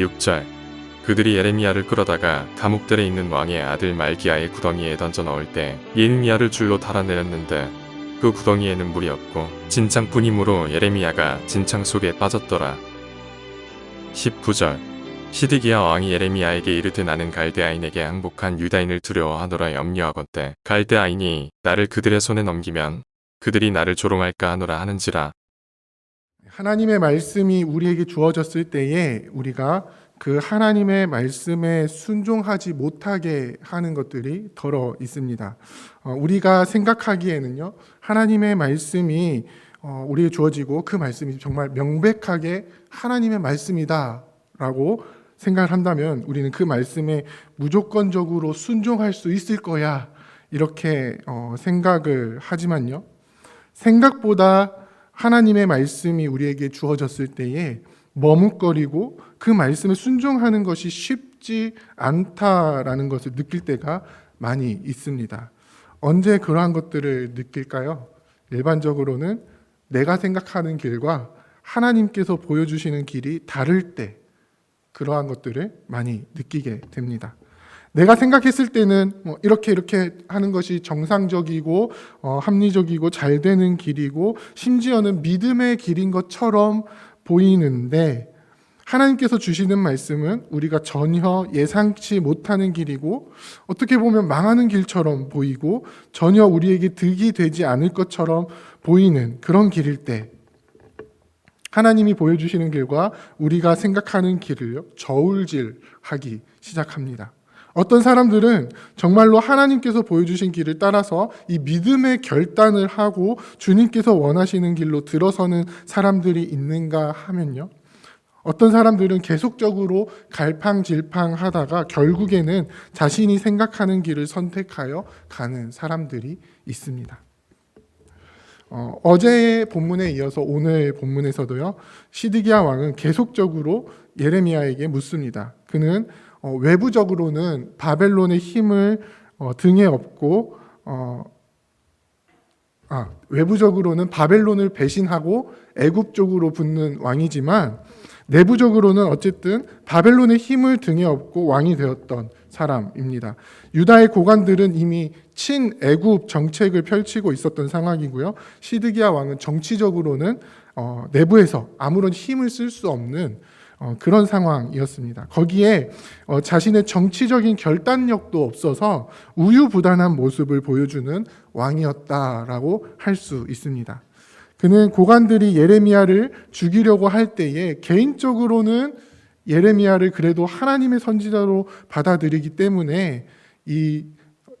6절. 그들이 예레미야를 끌어다가 감옥들에 있는 왕의 아들 말기야의 구덩이에 던져 넣을 때 예레미야를 줄로 달아내렸는데 그 구덩이에는 물이 없고 진창뿐이므로 예레미야가 진창 속에 빠졌더라. 19절. 시드기야 왕이 예레미야에게 이르되 나는 갈대아인에게 항복한 유다인을 두려워하노라 염려하건대 갈대아인이 나를 그들의 손에 넘기면 그들이 나를 조롱할까 하노라 하는지라. 하나님의 말씀이 우리에게 주어졌을 때에 우리가 그 하나님의 말씀에 순종하지 못하게 하는 것들이 덜어 있습니다. 우리가 생각하기에는요, 하나님의 말씀이 우리에게 주어지고 그 말씀이 정말 명백하게 하나님의 말씀이다라고 생각을 한다면 우리는 그 말씀에 무조건적으로 순종할 수 있을 거야 이렇게 생각을 하지만요, 생각보다 하나님의 말씀이 우리에게 주어졌을 때에 머뭇거리고 그 말씀에 순종하는 것이 쉽지 않다라는 것을 느낄 때가 많이 있습니다. 언제 그러한 것들을 느낄까요? 일반적으로는 내가 생각하는 길과 하나님께서 보여주시는 길이 다를 때 그러한 것들을 많이 느끼게 됩니다. 내가 생각했을 때는 이렇게 하는 것이 정상적이고 합리적이고 잘 되는 길이고 심지어는 믿음의 길인 것처럼 보이는데 하나님께서 주시는 말씀은 우리가 전혀 예상치 못하는 길이고 어떻게 보면 망하는 길처럼 보이고 전혀 우리에게 득이 되지 않을 것처럼 보이는 그런 길일 때 하나님이 보여주시는 길과 우리가 생각하는 길을 저울질하기 시작합니다. 어떤 사람들은 정말로 하나님께서 보여주신 길을 따라서 이 믿음의 결단을 하고 주님께서 원하시는 길로 들어서는 사람들이 있는가 하면요, 어떤 사람들은 계속적으로 갈팡질팡하다가 결국에는 자신이 생각하는 길을 선택하여 가는 사람들이 있습니다. 어제의 본문에 이어서 오늘 본문에서도요, 시드기야 왕은 계속적으로 예레미야에게 묻습니다. 그는 외부적으로는 바벨론의 힘을 등에 업고 외부적으로는 바벨론을 배신하고 애굽 쪽으로 붙는 왕이지만 내부적으로는 어쨌든 바벨론의 힘을 등에 업고 왕이 되었던 사람입니다. 유다의 고관들은 이미 친애굽 정책을 펼치고 있었던 상황이고요. 시드기야 왕은 정치적으로는 내부에서 아무런 힘을 쓸 수 없는 그런 상황이었습니다. 거기에 자신의 정치적인 결단력도 없어서 우유부단한 모습을 보여주는 왕이었다라고 할 수 있습니다. 그는 고관들이 예레미야를 죽이려고 할 때에 개인적으로는 예레미야를 그래도 하나님의 선지자로 받아들이기 때문에 이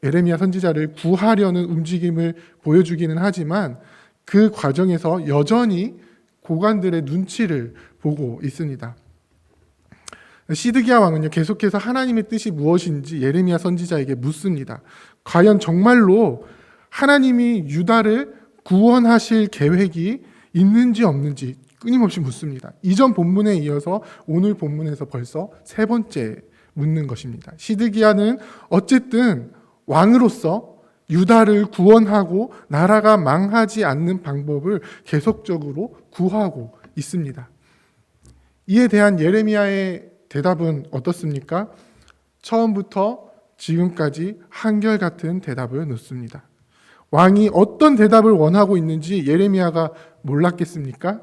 예레미야 선지자를 구하려는 움직임을 보여주기는 하지만 그 과정에서 여전히 고관들의 눈치를 보고 있습니다. 시드기야 왕은요, 계속해서 하나님의 뜻이 무엇인지 예레미야 선지자에게 묻습니다. 과연 정말로 하나님이 유다를 구원하실 계획이 있는지 없는지 끊임없이 묻습니다. 이전 본문에 이어서 오늘 본문에서 벌써 세 번째 묻는 것입니다. 시드기야는 어쨌든 왕으로서 유다를 구원하고 나라가 망하지 않는 방법을 계속적으로 구하고 있습니다. 이에 대한 예레미야의 대답은 어떻습니까? 처음부터 지금까지 한결같은 대답을 놓습니다. 왕이 어떤 대답을 원하고 있는지 예레미야가 몰랐겠습니까?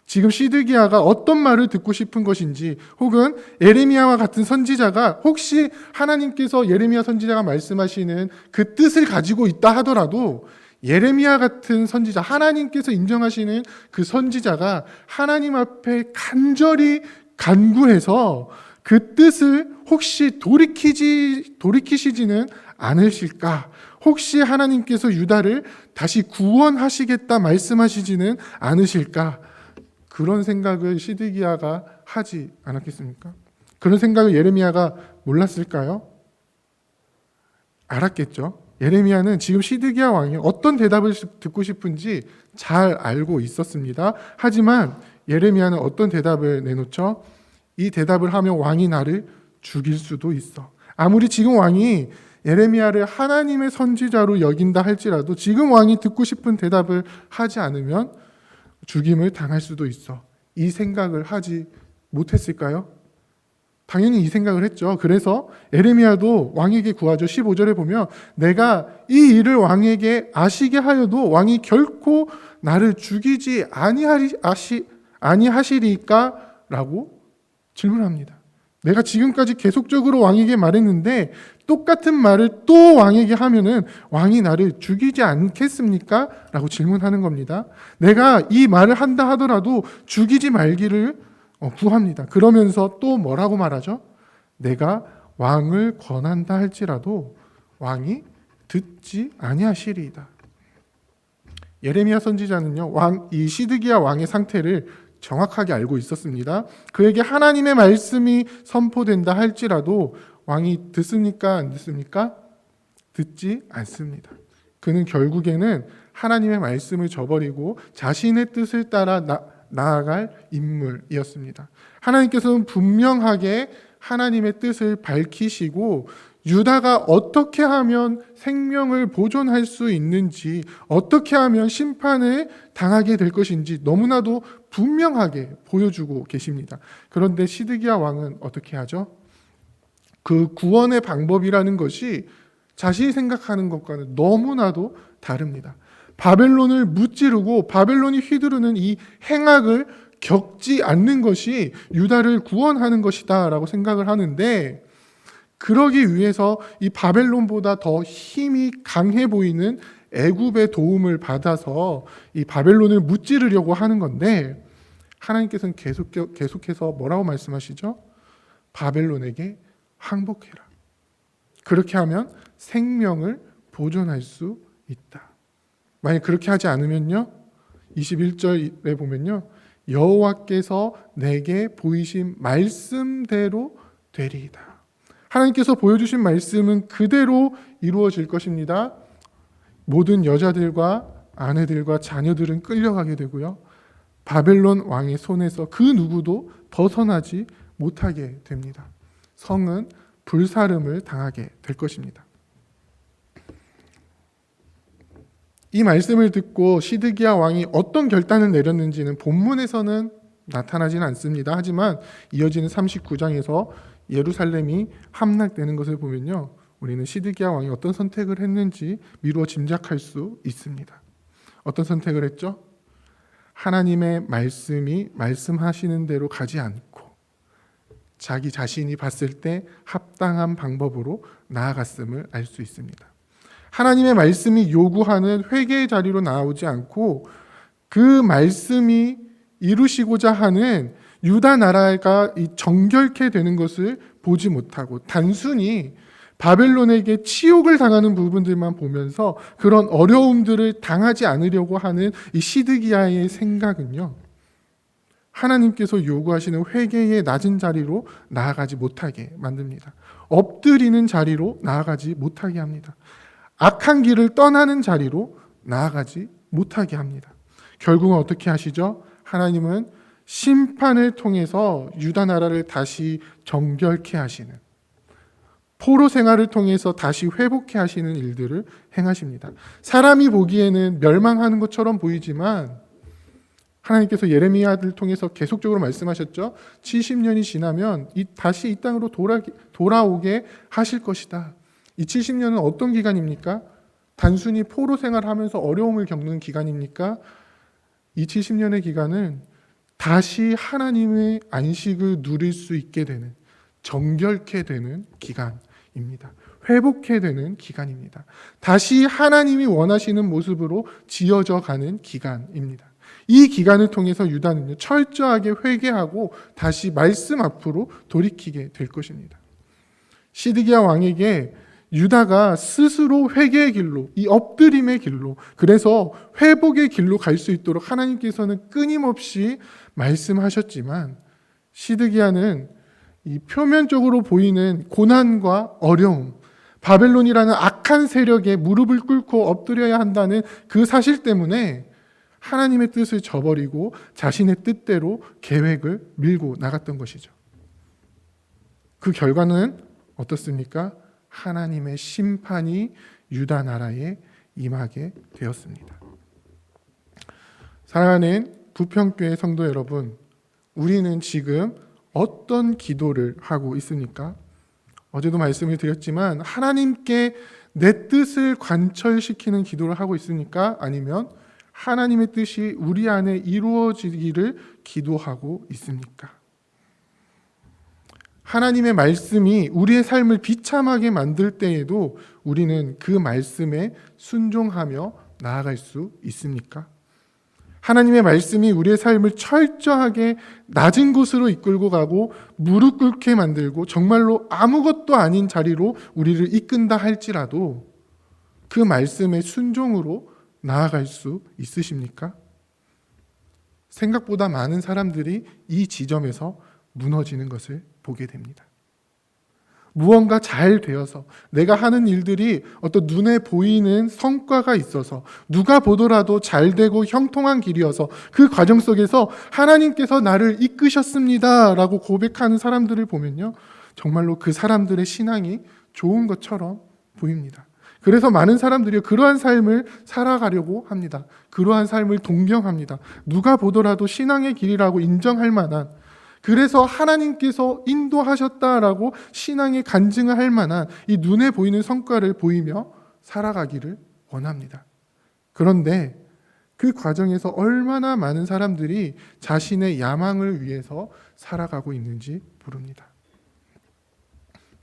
지금 시드기야가 어떤 말을 듣고 싶은 것인지, 혹은 예레미야와 같은 선지자가 혹시 하나님께서 예레미야 선지자가 말씀하시는 그 뜻을 가지고 있다 하더라도 예레미야 같은 선지자, 하나님께서 인정하시는 그 선지자가 하나님 앞에 간절히 간구해서 그 뜻을 혹시 돌이키시지는 않으실까? 혹시 하나님께서 유다를 다시 구원하시겠다 말씀하시지는 않으실까? 그런 생각을 시드기야가 하지 않았겠습니까? 그런 생각을 예레미야가 몰랐을까요? 알았겠죠. 예레미야는 지금 시드기야 왕이 어떤 대답을 듣고 싶은지 잘 알고 있었습니다. 하지만 예레미야는 어떤 대답을 내놓죠? 이 대답을 하면 왕이 나를 죽일 수도 있어. 아무리 지금 왕이 예레미야를 하나님의 선지자로 여긴다 할지라도 지금 왕이 듣고 싶은 대답을 하지 않으면 죽임을 당할 수도 있어. 이 생각을 하지 못했을까요? 당연히 이 생각을 했죠. 그래서 에레미야도 왕에게 구하죠. 15절에 보면 내가 이 일을 왕에게 아시게 하여도 왕이 결코 나를 죽이지 아니하시리까? 라고 질문합니다. 내가 지금까지 계속적으로 왕에게 말했는데 똑같은 말을 또 왕에게 하면은 왕이 나를 죽이지 않겠습니까? 라고 질문하는 겁니다. 내가 이 말을 한다 하더라도 죽이지 말기를 구합니다. 그러면서 또 뭐라고 말하죠? 내가 왕을 권한다 할지라도 왕이 듣지 아니하시리이다. 예레미야 선지자는요, 이 시드기야 왕의 상태를 정확하게 알고 있었습니다. 그에게 하나님의 말씀이 선포된다 할지라도 왕이 듣습니까? 안 듣습니까? 듣지 않습니다. 그는 결국에는 하나님의 말씀을 저버리고 자신의 뜻을 따라 나아갈 인물이었습니다. 하나님께서는 분명하게 하나님의 뜻을 밝히시고 유다가 어떻게 하면 생명을 보존할 수 있는지, 어떻게 하면 심판을 당하게 될 것인지 너무나도 분명하게 보여주고 계십니다. 그런데 시드기야 왕은 어떻게 하죠? 그 구원의 방법이라는 것이 자신이 생각하는 것과는 너무나도 다릅니다. 바벨론을 무찌르고 바벨론이 휘두르는 이 행악을 겪지 않는 것이 유다를 구원하는 것이다 라고 생각을 하는데, 그러기 위해서 이 바벨론보다 더 힘이 강해 보이는 애굽의 도움을 받아서 이 바벨론을 무찌르려고 하는 건데, 하나님께서는 계속해서 뭐라고 말씀하시죠? 바벨론에게 항복해라. 그렇게 하면 생명을 보존할 수 있다. 만약 그렇게 하지 않으면요, 21절에 보면요, 여호와께서 내게 보이신 말씀대로 되리이다. 하나님께서 보여주신 말씀은 그대로 이루어질 것입니다. 모든 여자들과 아내들과 자녀들은 끌려가게 되고요, 바벨론 왕의 손에서 그 누구도 벗어나지 못하게 됩니다. 성은 불사름을 당하게 될 것입니다. 이 말씀을 듣고 시드기야 왕이 어떤 결단을 내렸는지는 본문에서는 나타나지는 않습니다. 하지만 이어지는 39장에서 예루살렘이 함락되는 것을 보면요, 우리는 시드기야 왕이 어떤 선택을 했는지 미루어 짐작할 수 있습니다. 어떤 선택을 했죠? 하나님의 말씀이 말씀하시는 대로 가지 않고 자기 자신이 봤을 때 합당한 방법으로 나아갔음을 알 수 있습니다. 하나님의 말씀이 요구하는 회개의 자리로 나오지 않고 그 말씀이 이루시고자 하는 유다 나라가 정결케 되는 것을 보지 못하고 단순히 바벨론에게 치욕을 당하는 부분들만 보면서 그런 어려움들을 당하지 않으려고 하는 이 시드기야의 생각은요, 하나님께서 요구하시는 회개의 낮은 자리로 나아가지 못하게 만듭니다. 엎드리는 자리로 나아가지 못하게 합니다. 악한 길을 떠나는 자리로 나아가지 못하게 합니다. 결국은 어떻게 하시죠? 하나님은 심판을 통해서 유다 나라를 다시 정결케 하시는, 포로 생활을 통해서 다시 회복케 하시는 일들을 행하십니다. 사람이 보기에는 멸망하는 것처럼 보이지만 하나님께서 예레미야를 통해서 계속적으로 말씀하셨죠. 70년이 지나면 다시 이 땅으로 돌아오게 하실 것이다. 이 70년은 어떤 기간입니까? 단순히 포로 생활하면서 어려움을 겪는 기간입니까? 이 70년의 기간은 다시 하나님의 안식을 누릴 수 있게 되는, 정결케 되는 기간입니다. 회복해 되는 기간입니다. 다시 하나님이 원하시는 모습으로 지어져 가는 기간입니다. 이 기간을 통해서 유다는요, 철저하게 회개하고 다시 말씀 앞으로 돌이키게 될 것입니다. 시드기야 왕에게 유다가 스스로 회개의 길로, 이 엎드림의 길로, 그래서 회복의 길로 갈 수 있도록 하나님께서는 끊임없이 말씀하셨지만, 시드기야는 이 표면적으로 보이는 고난과 어려움, 바벨론이라는 악한 세력에 무릎을 꿇고 엎드려야 한다는 그 사실 때문에 하나님의 뜻을 저버리고 자신의 뜻대로 계획을 밀고 나갔던 것이죠. 그 결과는 어떻습니까? 하나님의 심판이 유다 나라에 임하게 되었습니다. 사랑하는 부평교회 성도 여러분, 우리는 지금 어떤 기도를 하고 있습니까? 어제도 말씀을 드렸지만 하나님께 내 뜻을 관철시키는 기도를 하고 있습니까? 아니면 하나님의 뜻이 우리 안에 이루어지기를 기도하고 있습니까? 하나님의 말씀이 우리의 삶을 비참하게 만들 때에도 우리는 그 말씀에 순종하며 나아갈 수 있습니까? 하나님의 말씀이 우리의 삶을 철저하게 낮은 곳으로 이끌고 가고 무릎 꿇게 만들고 정말로 아무것도 아닌 자리로 우리를 이끈다 할지라도 그 말씀의 순종으로 나아갈 수 있으십니까? 생각보다 많은 사람들이 이 지점에서 무너지는 것을 보게 됩니다. 무언가 잘 되어서 내가 하는 일들이 어떤 눈에 보이는 성과가 있어서 누가 보더라도 잘 되고 형통한 길이어서 그 과정 속에서 하나님께서 나를 이끄셨습니다 라고 고백하는 사람들을 보면요, 정말로 그 사람들의 신앙이 좋은 것처럼 보입니다. 그래서 많은 사람들이 그러한 삶을 살아가려고 합니다. 그러한 삶을 동경합니다. 누가 보더라도 신앙의 길이라고 인정할 만한, 그래서 하나님께서 인도하셨다라고 신앙의 간증을 할 만한 이 눈에 보이는 성과를 보이며 살아가기를 원합니다. 그런데 그 과정에서 얼마나 많은 사람들이 자신의 야망을 위해서 살아가고 있는지 모릅니다.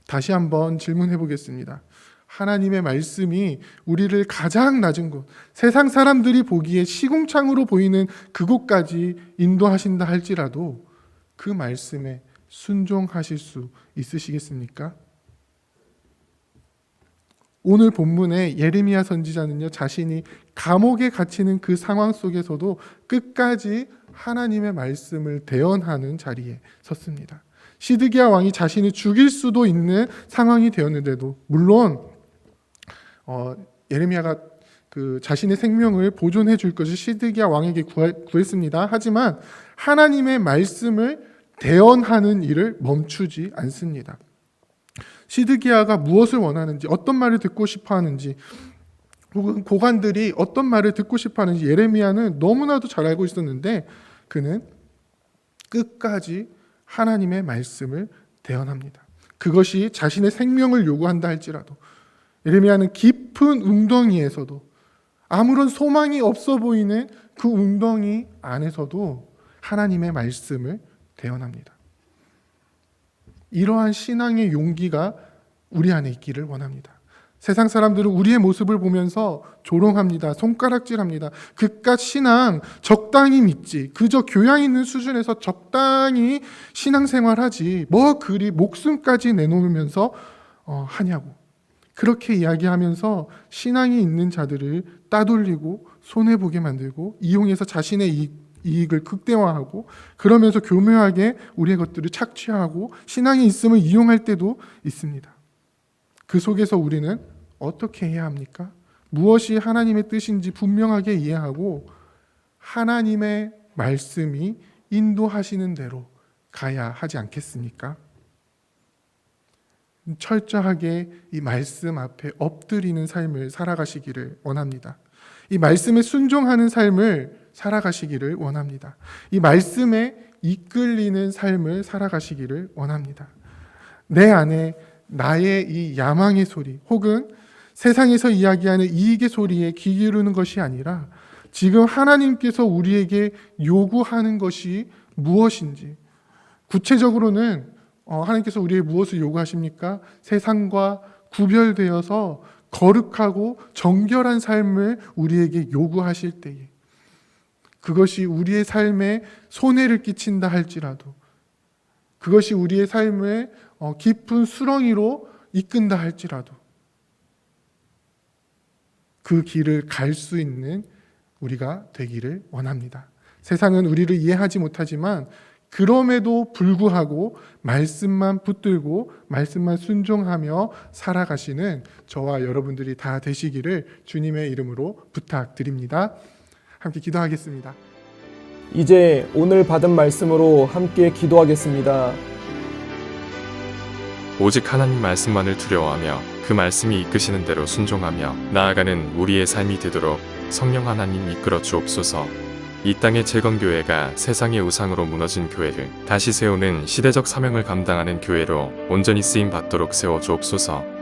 다시 한번 질문해 보겠습니다. 하나님의 말씀이 우리를 가장 낮은 곳, 세상 사람들이 보기에 시궁창으로 보이는 그곳까지 인도하신다 할지라도 그 말씀에 순종하실 수 있으시겠습니까? 오늘 본문의 예레미야 선지자는요, 자신이 감옥에 갇히는 그 상황 속에서도 끝까지 하나님의 말씀을 대언하는 자리에 섰습니다. 시드기야 왕이 자신을 죽일 수도 있는 상황이 되었는데도, 물론 예레미야가 그 자신의 생명을 보존해 줄 것을 시드기야 왕에게 구했습니다. 하지만 하나님의 말씀을 대언하는 일을 멈추지 않습니다. 시드기야가 무엇을 원하는지, 어떤 말을 듣고 싶어 하는지, 혹은 고관들이 어떤 말을 듣고 싶어 하는지 예레미야는 너무나도 잘 알고 있었는데 그는 끝까지 하나님의 말씀을 대언합니다. 그것이 자신의 생명을 요구한다 할지라도. 예레미야는 깊은 웅덩이에서도, 아무런 소망이 없어 보이는 그 웅덩이 안에서도 하나님의 말씀을 대언합니다. 이러한 신앙의 용기가 우리 안에 있기를 원합니다. 세상 사람들은 우리의 모습을 보면서 조롱합니다. 손가락질합니다. 그깟 신앙 적당히 믿지, 그저 교양 있는 수준에서 적당히 신앙생활하지 뭐 그리 목숨까지 내놓으면서 하냐고, 그렇게 이야기하면서 신앙이 있는 자들을 따돌리고 손해보게 만들고 이용해서 자신의 이익을 극대화하고, 그러면서 교묘하게 우리의 것들을 착취하고 신앙이 있음을 이용할 때도 있습니다. 그 속에서 우리는 어떻게 해야 합니까? 무엇이 하나님의 뜻인지 분명하게 이해하고 하나님의 말씀이 인도하시는 대로 가야 하지 않겠습니까? 철저하게 이 말씀 앞에 엎드리는 삶을 살아가시기를 원합니다. 이 말씀에 순종하는 삶을 살아가시기를 원합니다. 이 말씀에 이끌리는 삶을 살아가시기를 원합니다. 내 안에 나의 이 야망의 소리, 혹은 세상에서 이야기하는 이익의 소리에 귀 기울이는 것이 아니라 지금 하나님께서 우리에게 요구하는 것이 무엇인지, 구체적으로는 하나님께서 우리에게 무엇을 요구하십니까? 세상과 구별되어서 거룩하고 정결한 삶을 우리에게 요구하실 때에, 그것이 우리의 삶에 손해를 끼친다 할지라도, 그것이 우리의 삶을 깊은 수렁이로 이끈다 할지라도 그 길을 갈 수 있는 우리가 되기를 원합니다. 세상은 우리를 이해하지 못하지만 그럼에도 불구하고 말씀만 붙들고 말씀만 순종하며 살아가시는 저와 여러분들이 다 되시기를 주님의 이름으로 부탁드립니다. 함께 기도하겠습니다. 이제 오늘 받은 말씀으로 함께 기도하겠습니다. 오직 하나님 말씀만을 두려워하며 그 말씀이 이끄시는 대로 순종하며 나아가는 우리의 삶이 되도록 성령 하나님 이끌어 주옵소서. 이 땅의 재건교회가 세상의 우상으로 무너진 교회를 다시 세우는 시대적 사명을 감당하는 교회로 온전히 쓰임 받도록 세워 주옵소서.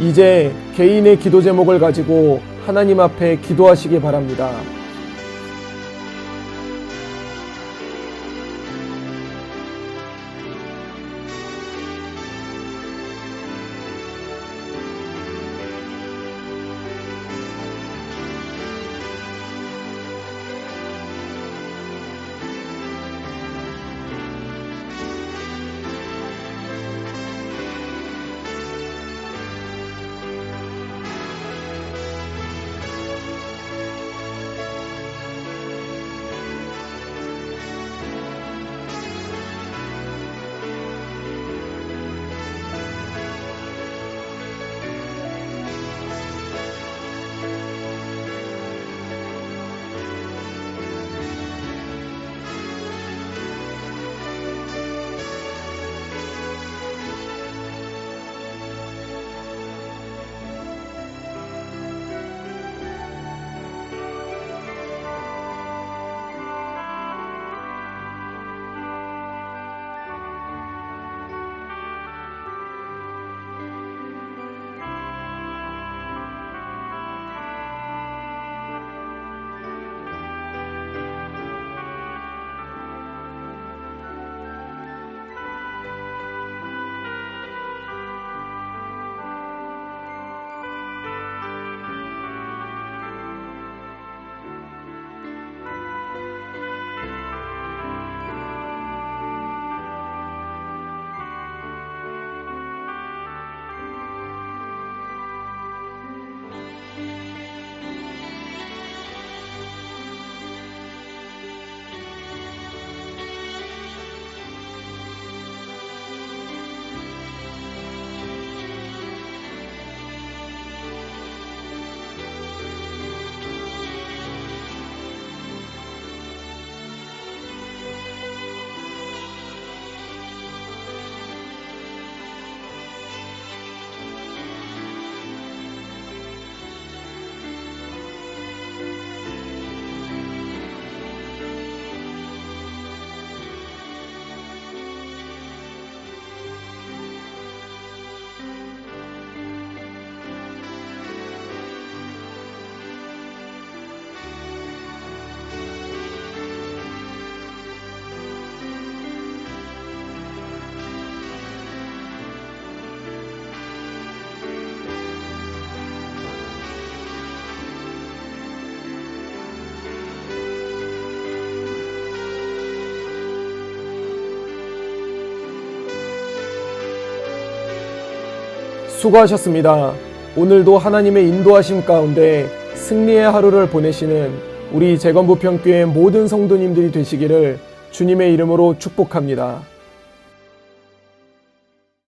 이제 개인의 기도 제목을 가지고 하나님 앞에 기도하시기 바랍니다. 수고하셨습니다. 오늘도 하나님의 인도하심 가운데 승리의 하루를 보내시는 우리 재건부평교회 모든 성도님들이 되시기를 주님의 이름으로 축복합니다.